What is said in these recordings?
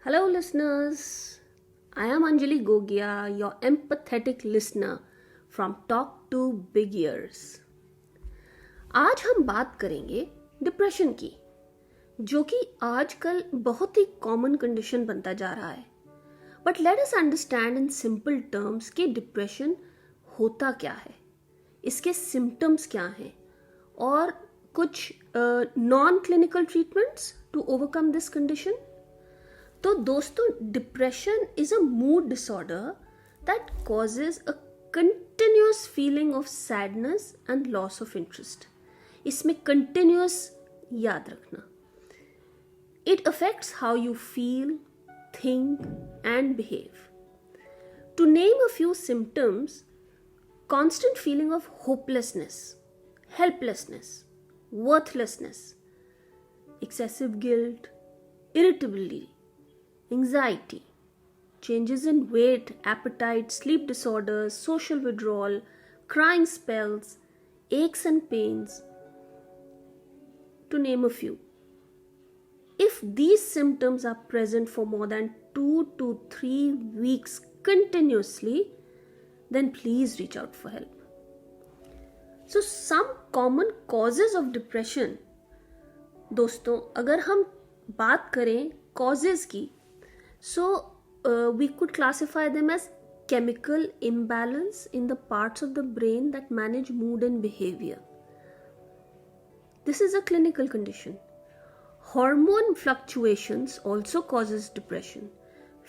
Hello, listeners. I am Anjali Gogia, your empathetic listener from Talk to Big Ears. आज हम बात करेंगे depression की, जो कि आजकल बहुत ही कॉमन कंडीशन बनता जा रहा है. But let us understand in simple terms कि डिप्रेशन होता क्या है, इसके सिम्टम्स क्या हैं और कुछ non clinical treatments to overcome this condition. तो दोस्तों, depression is a mood disorder that causes a continuous feeling of sadness and loss of interest. इसमें कंटिन्यूस याद रखना. It affects how you feel, think and behave. To name a few symptoms: constant feeling of hopelessness, helplessness, worthlessness, excessive guilt, irritability, anxiety, changes in weight, appetite, sleep disorders, social withdrawal, crying spells, aches and pains, to name a few. If these symptoms are present for more than 2 to 3 weeks continuously, then please reach out for help. So, some common causes of depression. दोस्तों, अगर हम बात करें causes की, so we could classify them as chemical imbalance in the parts of the brain that manage mood and behavior. This is a clinical condition. Hormone fluctuations also causes depression.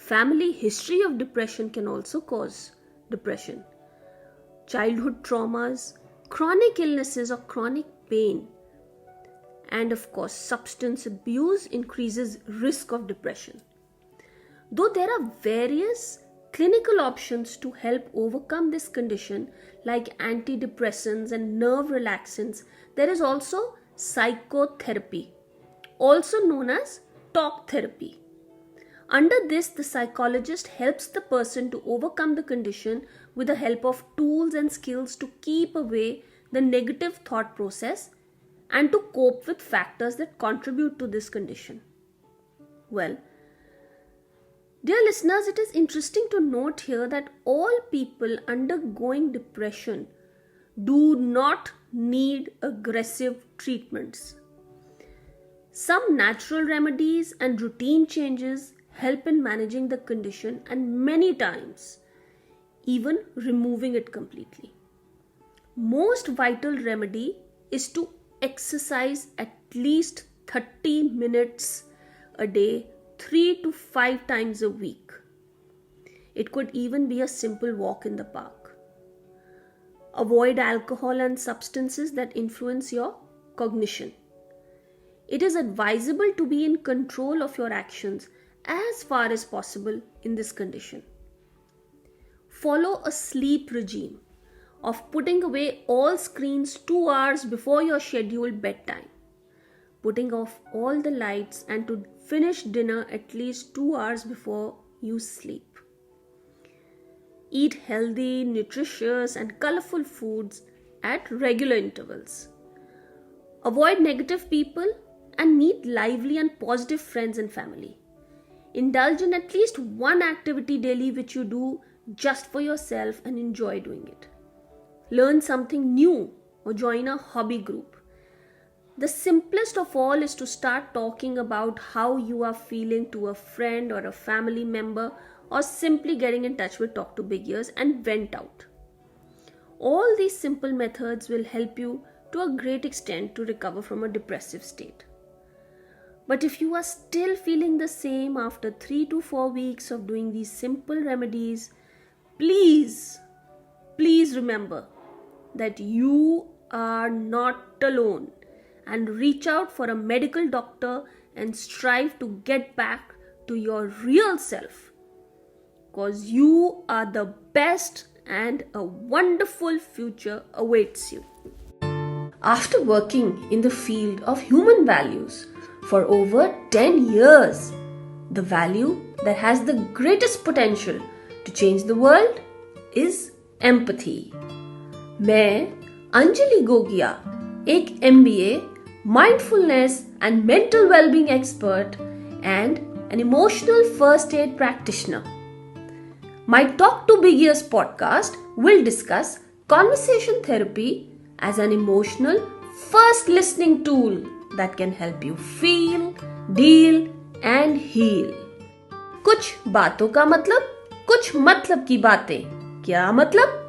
Family history of depression can also cause depression. Childhood traumas, chronic illnesses or chronic pain, and of course substance abuse increases risk of depression. Though there are various clinical options to help overcome this condition like antidepressants and nerve relaxants, there is also psychotherapy, also known as talk therapy. Under this, the psychologist helps the person to overcome the condition with the help of tools and skills to keep away the negative thought process and to cope with factors that contribute to this condition. Well, dear listeners, it is interesting to note here that all people undergoing depression do not need aggressive treatments. Some natural remedies and routine changes help in managing the condition and many times even removing it completely. Most vital remedy is to exercise at least 30 minutes a day, 3 to 5 times a week. It could even be a simple walk in the park. Avoid alcohol and substances that influence your cognition. It is advisable to be in control of your actions as far as possible in this condition. Follow a sleep regime of putting away all screens 2 hours before your scheduled bedtime, putting off all the lights, and to finish dinner at least 2 hours before you sleep. Eat healthy, nutritious, and colorful foods at regular intervals. Avoid negative people and meet lively and positive friends and family. Indulge in at least one activity daily which you do just for yourself and enjoy doing it. Learn something new or join a hobby group. The simplest of all is to start talking about how you are feeling to a friend or a family member, or simply getting in touch with Talk to Big Ears and vent out. All these simple methods will help you to a great extent to recover from a depressive state. But if you are still feeling the same after 3 to 4 weeks of doing these simple remedies, please remember that you are not alone, and reach out for a medical doctor and strive to get back to your real self, because you are the best and a wonderful future awaits you. After working in the field of human values for over 10 years, the value that has the greatest potential to change the world is empathy. मैं अंजलि गोगिया, एक MBA, mindfulness and mental well-being expert and an emotional first aid practitioner. My Talk to Beginners podcast will discuss conversation therapy as an emotional first listening tool that can help you feel, deal and heal. कुछ बातों का मतलब, कुछ मतलब की बातें. क्या मतलब?